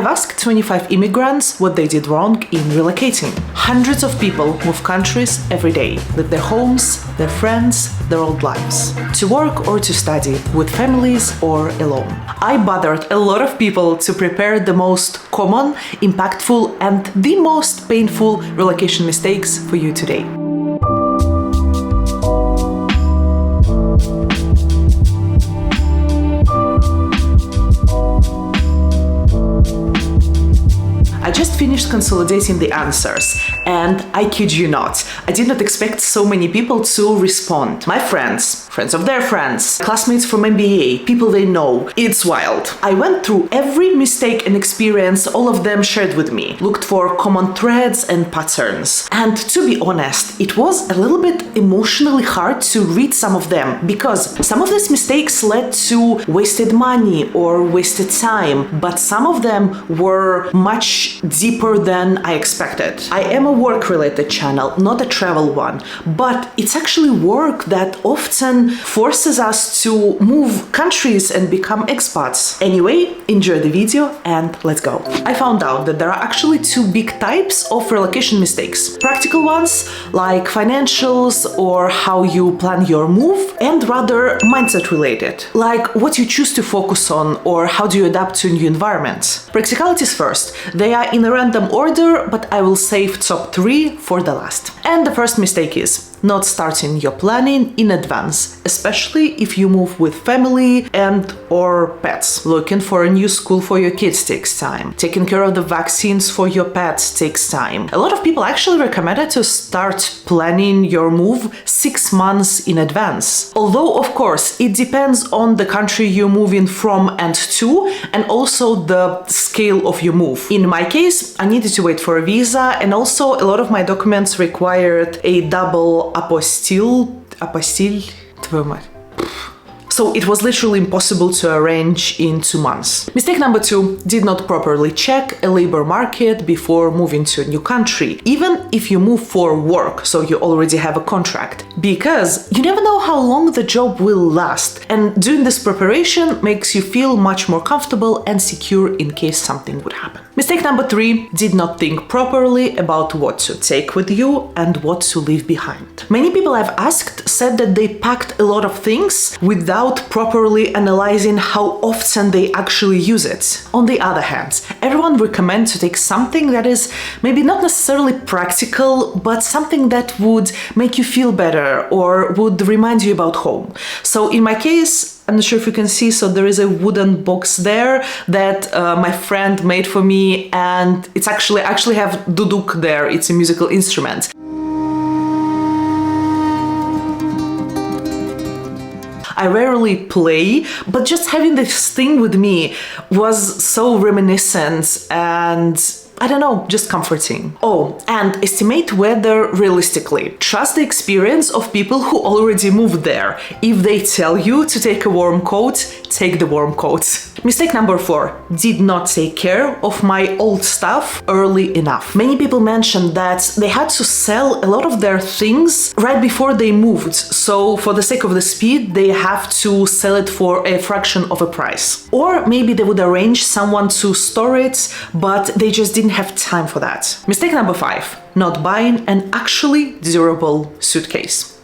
I've asked 25 immigrants what they did wrong in relocating. Hundreds of people move countries every day, leave their homes, their friends, their old lives, to work or to study, with families or alone. I bothered a lot of people to prepare the most common, impactful, and the most painful relocation mistakes for you today. I just finished consolidating the answers, and I kid you not, I did not expect so many people to respond. My friends, friends of their friends, classmates from MBA, people they know. It's wild. I went through every mistake and experience all of them shared with me, looked for common threads and patterns. And to be honest, it was a little bit emotionally hard to read some of them, because some of these mistakes led to wasted money or wasted time, but some of them were much deeper than I expected. I am a work-related channel, not a travel one, but it's actually work that often forces us to move countries and become expats. Anyway, enjoy the video and let's go. I found out that there are actually two big types of relocation mistakes. Practical ones, like financials or how you plan your move, and rather mindset-related, like what you choose to focus on or how do you adapt to a new environment. Practicalities first. They are in a random order, but I will save top 3 for the last. And the first mistake is not starting your planning in advance, especially if you move with family and or pets. Looking for a new school for your kids takes time. Taking care of the vaccines for your pets takes time. A lot of people actually recommended to start planning your move 6 months in advance. Although, of course, it depends on the country you're moving from and to, and also the scale of your move. In my case, I needed to wait for a visa, and also a lot of my documents required a double apostille, твою мать. So it was literally impossible to arrange in 2 months. Mistake number 2, did not properly check a labor market before moving to a new country, even if you move for work, so you already have a contract. Because you never know how long the job will last, and doing this preparation makes you feel much more comfortable and secure in case something would happen. Mistake number 3, did not think properly about what to take with you and what to leave behind. Many people I've asked said that they packed a lot of things without properly analyzing how often they actually use it. On the other hand, everyone recommends to take something that is maybe not necessarily practical, but something that would make you feel better or would remind you about home. So in my case, I'm not sure if you can see, so there is a wooden box there that my friend made for me, and it's I actually have duduk there. It's a musical instrument. I rarely play, but just having this thing with me was so reminiscent and I don't know, just comforting. Oh, and estimate weather realistically. Trust the experience of people who already moved there. If they tell you to take a warm coat, take the warm coat. Mistake number 4, did not take care of my old stuff early enough. Many people mentioned that they had to sell a lot of their things right before they moved. So for the sake of the speed, they have to sell it for a fraction of a price. Or maybe they would arrange someone to store it, but they just didn't have time for that. Mistake number 5, not buying an actually durable suitcase.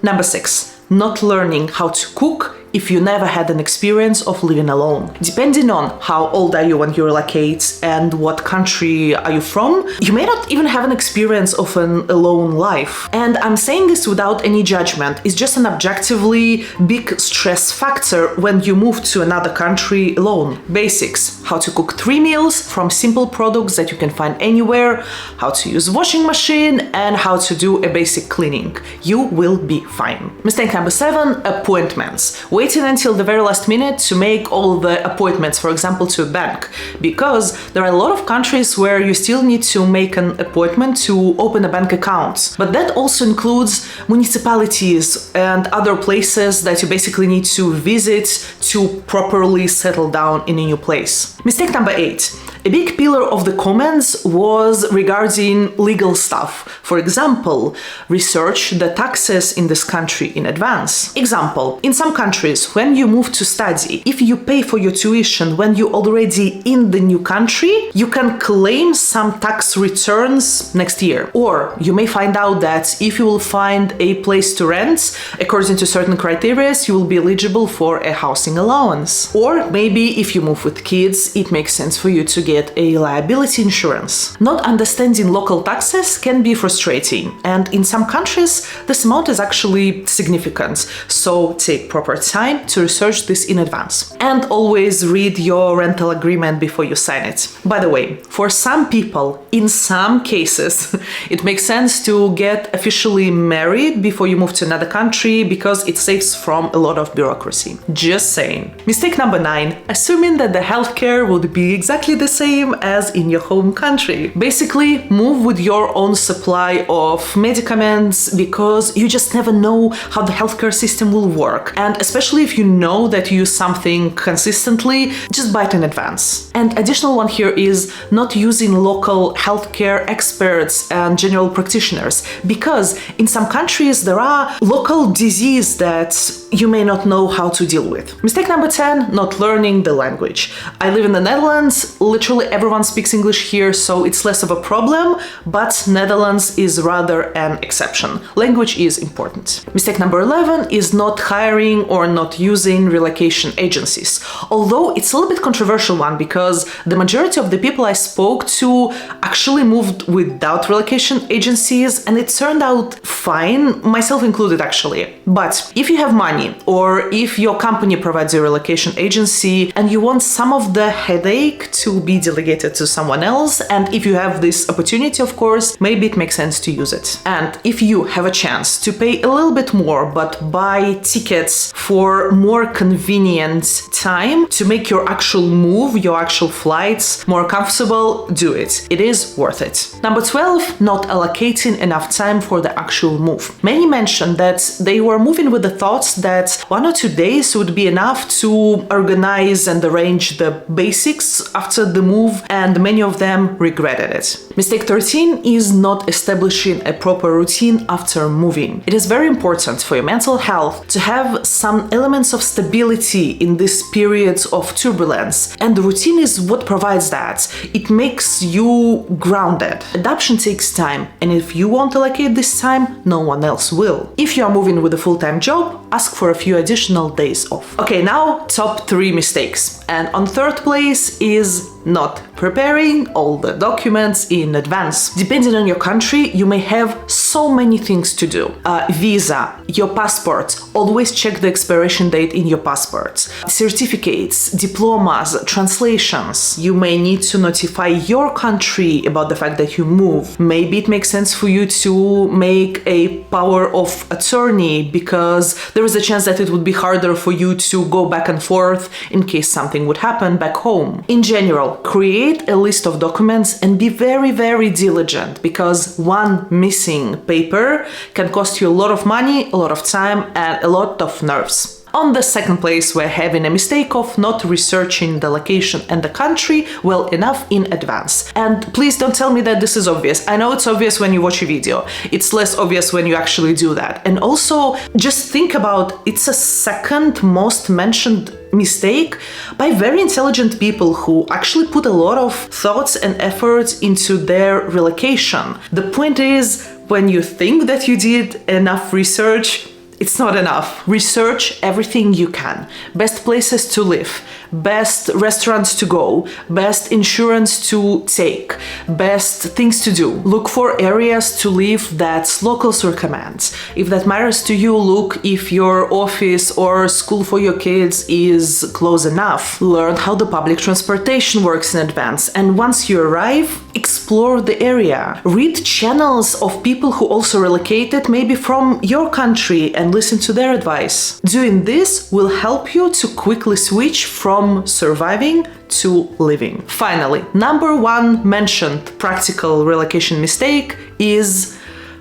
Number 6, not learning how to cook if you never had an experience of living alone. Depending on how old are you when you relocate and what country are you from, you may not even have an experience of an alone life. And I'm saying this without any judgment. It's just an objectively big stress factor when you move to another country alone. Basics: how to cook 3 meals from simple products that you can find anywhere, how to use washing machine, and how to do a basic cleaning. You will be fine. Mistake number 7, appointments. Waiting until the very last minute to make all the appointments, for example, to a bank, because there are a lot of countries where you still need to make an appointment to open a bank account. But that also includes municipalities and other places that you basically need to visit to properly settle down in a new place. Mistake number 8, A big pillar of the comments was regarding legal stuff. For example, research the taxes in this country in advance. Example, in some countries, when you move to study, if you pay for your tuition when you're already in the new country, you can claim some tax returns next year. Or you may find out that if you will find a place to rent, according to certain criteria, you will be eligible for a housing allowance. Or maybe if you move with kids, it makes sense for you to get a liability insurance. Not understanding local taxes can be frustrating, and in some countries, this amount is actually significant. So take proper time to research this in advance. And always read your rental agreement before you sign it. By the way, for some people, in some cases, it makes sense to get officially married before you move to another country because it saves from a lot of bureaucracy. Just saying. Mistake number 9, assuming that the healthcare would be exactly the same as in your home country. Basically, move with your own supply of medicaments because you just never know how the healthcare system will work. And especially if you know that you use something consistently, just buy it in advance. And additional one here is not using local healthcare experts and general practitioners, because in some countries there are local diseases that you may not know how to deal with. Mistake number 10, not learning the language. I live in the Netherlands, literally everyone speaks English here, so it's less of a problem, but Netherlands is rather an exception. Language is important. Mistake number 11 is not hiring or not using relocation agencies. Although it's a little bit controversial one because the majority of the people I spoke to actually moved without relocation agencies and it turned out fine, myself included actually. But if you have money or if your company provides a relocation agency and you want some of the headache to be delegated to someone else, and if you have this opportunity, of course, maybe it makes sense to use it. And if you have a chance to pay a little bit more but buy tickets for more convenient time to make your actual move, your actual flights more comfortable, do it. It is worth it. Number 12, not allocating enough time for the actual move. Many mentioned that they were moving with the thoughts that 1 or 2 days would be enough to organize and arrange the basics after the move, and many of them regretted it. Mistake 13 is not establishing a proper routine after moving. It is very important for your mental health to have some elements of stability in this period of turbulence, and the routine is what provides that. It makes you grounded. Adaptation takes time, and if you won't allocate this time, no one else will. If you are moving with a full-time job, ask for a few additional days off. Okay, now top 3 mistakes. And on third place is not preparing all the documents in advance. Depending on your country, you may have so many things to do. Visa, your passport, always check the expiration date in your passport. Certificates, diplomas, translations. You may need to notify your country about the fact that you move. Maybe it makes sense for you to make a power of attorney because there is a chance that it would be harder for you to go back and forth in case something would happen back home. In general, create a list of documents and be very, very diligent because one missing paper can cost you a lot of money, a lot of time, and a lot of nerves. On the second place, we're having a mistake of not researching the location and the country well enough in advance. And please don't tell me that this is obvious. I know it's obvious when you watch a video. It's less obvious when you actually do that. And also, just think about it's a second most mentioned mistake by very intelligent people who actually put a lot of thoughts and efforts into their relocation. The point is, when you think that you did enough research, it's not enough. Research everything you can. Best places to live, best restaurants to go, best insurance to take, best things to do. Look for areas to live that locals recommend. If that matters to you, look if your office or school for your kids is close enough. Learn how the public transportation works in advance, and once you arrive, explore the area. Read channels of people who also relocated, maybe from your country, and listen to their advice. Doing this will help you to quickly switch from surviving to living. Finally, number 1 mentioned practical relocation mistake is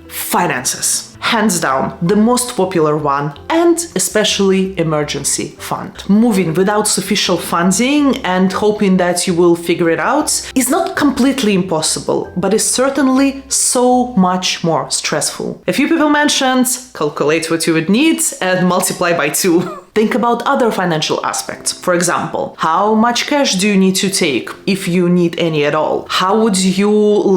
finances. hands down, the most popular one, and especially emergency fund. Moving without sufficient funding and hoping that you will figure it out is not completely impossible, but is certainly so much more stressful. A few people mentioned calculate what you would need and multiply by 2. Think about other financial aspects. For example, how much cash do you need to take, if you need any at all? How would you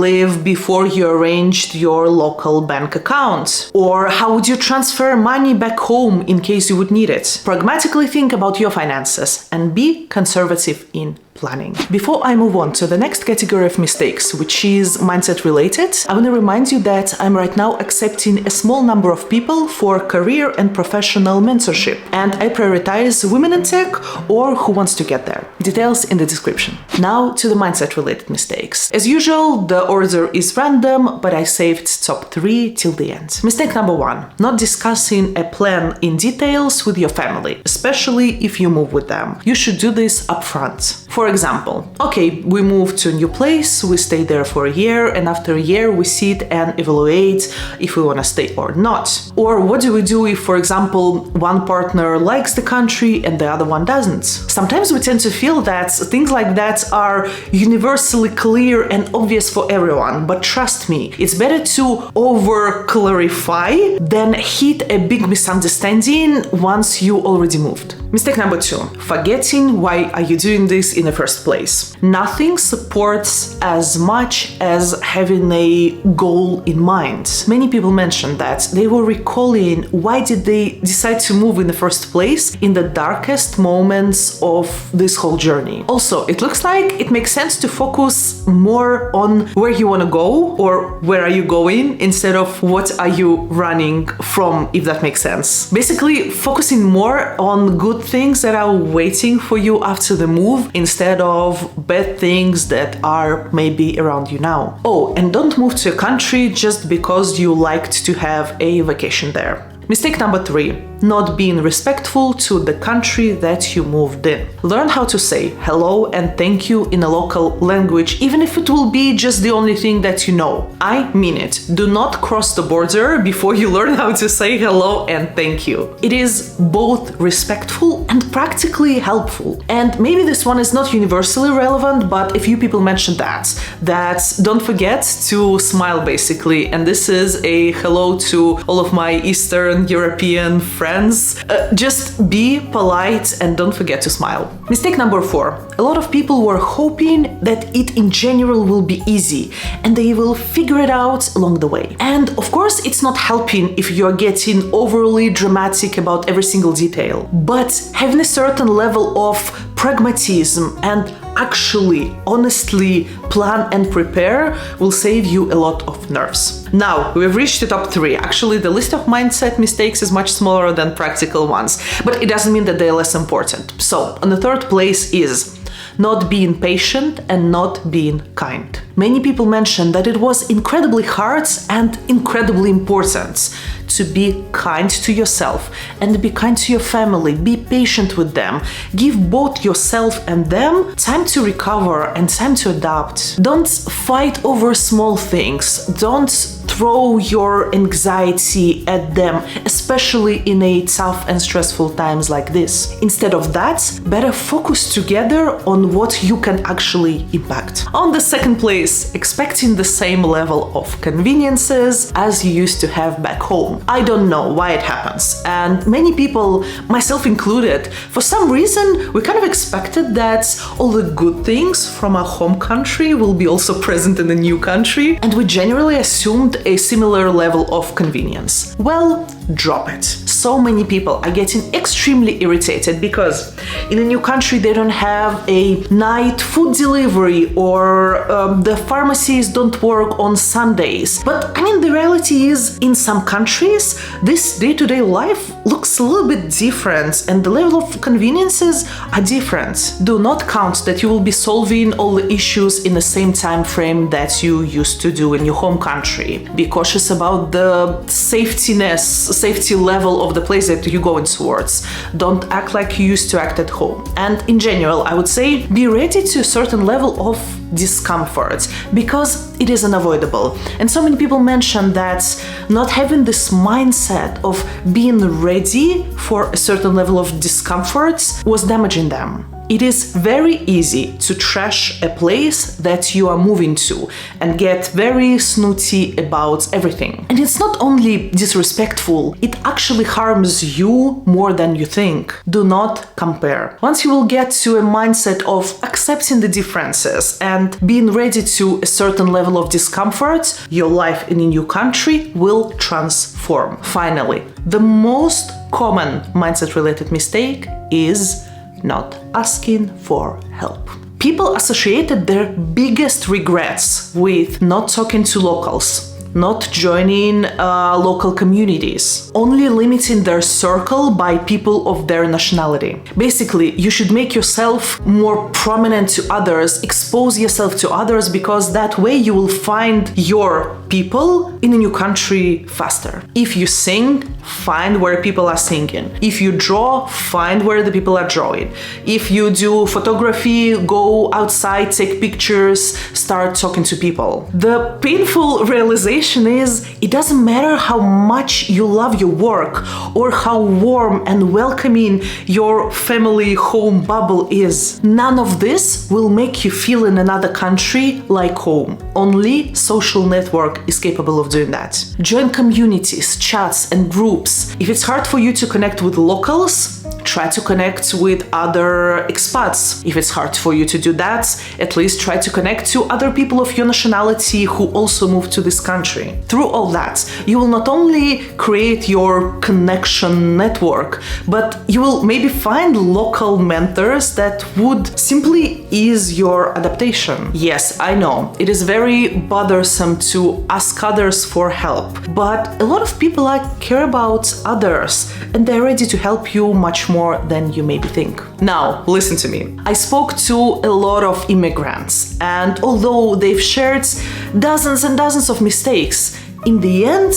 live before you arranged your local bank account? Or how would you transfer money back home in case you would need it? Pragmatically think about your finances and be conservative in planning. Before I move on to the next category of mistakes, which is mindset related, I want to remind you that I'm right now accepting a small number of people for career and professional mentorship, and I prioritize women in tech or who wants to get there. Details in the description. Now to the mindset related mistakes. As usual, the order is random, but I saved top 3 till the end. Mistake number 1, not discussing a plan in details with your family, especially if you move with them. You should do this upfront. For example, okay, we moved to a new place, we stay there for a year, and after a year we sit and evaluate if we want to stay or not. Or what do we do if, for example, one partner likes the country and the other one doesn't? Sometimes we tend to feel that things like that are universally clear and obvious for everyone, but trust me, it's better to over-clarify than hit a big misunderstanding once you already moved. Mistake number 2, forgetting why are you doing this in the first place. Nothing supports as much as having a goal in mind. Many people mentioned that they were recalling why did they decide to move in the first place in the darkest moments of this whole journey. Also, it looks like it makes sense to focus more on where you want to go or where are you going instead of what are you running from, if that makes sense. Basically, focusing more on good things that are waiting for you after the move instead of bad things that are maybe around you now. Oh, and don't move to a country just because you liked to have a vacation there. Mistake number 3, not being respectful to the country that you moved in. Learn how to say hello and thank you in a local language, even if it will be just the only thing that you know. I mean it. Do not cross the border before you learn how to say hello and thank you. It is both respectful and practically helpful. And maybe this one is not universally relevant, but a few people mentioned that don't forget to smile basically. And this is a hello to all of my Eastern European friends. Just be polite and don't forget to smile. Mistake number 4. A lot of people were hoping that it in general will be easy and they will figure it out along the way. And of course, it's not helping if you're getting overly dramatic about every single detail. But having a certain level of pragmatism and actually, honestly plan and prepare will save you a lot of nerves. Now, we've reached the top 3. Actually, the list of mindset mistakes is much smaller than practical ones, but it doesn't mean that they're less important. So, on the 3rd place is not being patient and not being kind. Many people mentioned that it was incredibly hard and incredibly important to be kind to yourself and be kind to your family. Be patient with them. Give both yourself and them time to recover and time to adapt. Don't fight over small things. Don't throw your anxiety at them, especially in a tough and stressful times like this. Instead of that, better focus together on what you can actually impact. On the 2nd place, expecting the same level of conveniences as you used to have back home. I don't know why it happens, and many people, myself included, for some reason we kind of expected that all the good things from our home country will be also present in the new country, and we generally assumed a similar level of convenience. Well, drop it. So many people are getting extremely irritated because in a new country they don't have a night food delivery or the pharmacies don't work on Sundays. But I mean, the reality is in some countries this day-to-day life looks a little bit different and the level of conveniences are different. Do not count that you will be solving all the issues in the same time frame that you used to do in your home country. Be cautious about the safety level of the place that you're going towards. Don't act like you used to act at home. And in general, I would say be ready to a certain level of discomfort, because it is unavoidable. And so many people mention that not having this mindset of being ready for a certain level of discomfort was damaging them. It is very easy to trash a place that you are moving to and get very snooty about everything. And it's not only disrespectful, it actually harms you more than you think. Do not compare. Once you will get to a mindset of accepting the differences and being ready to a certain level of discomfort, your life in a new country will transform. Finally, the most common mindset-related mistake is not asking for help. People associated their biggest regrets with not talking to locals, not joining local communities, only limiting their circle by people of their nationality. Basically, you should make yourself more prominent to others, expose yourself to others, because that way you will find your people in a new country faster. If you sing, find where people are singing. If you draw, find where the people are drawing. If you do photography, go outside, take pictures, start talking to people. The painful realization is it doesn't matter how much you love your work or how warm and welcoming your family home bubble is. None of this will make you feel in another country like home. Only social network is capable of doing that. Join communities, chats, and groups. If it's hard for you to connect with locals, try to connect with other expats. If it's hard for you to do that, at least try to connect to other people of your nationality who also moved to this country. Through all that, you will not only create your connection network, but you will maybe find local mentors that would simply ease your adaptation. Yes, I know, it is very bothersome to ask others for help, but a lot of people care about others and they're ready to help you much more than you maybe think. Now, listen to me. I spoke to a lot of immigrants, and although they've shared dozens and dozens of mistakes, in the end,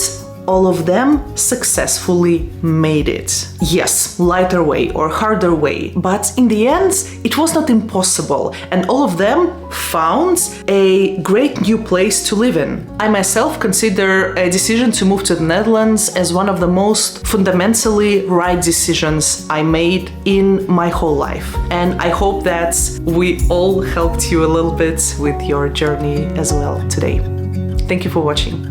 all of them successfully made it. Yes, lighter way or harder way, but in the end, it was not impossible, and all of them found a great new place to live in. I myself consider a decision to move to the Netherlands as one of the most fundamentally right decisions I made in my whole life. And I hope that we all helped you a little bit with your journey as well today. Thank you for watching.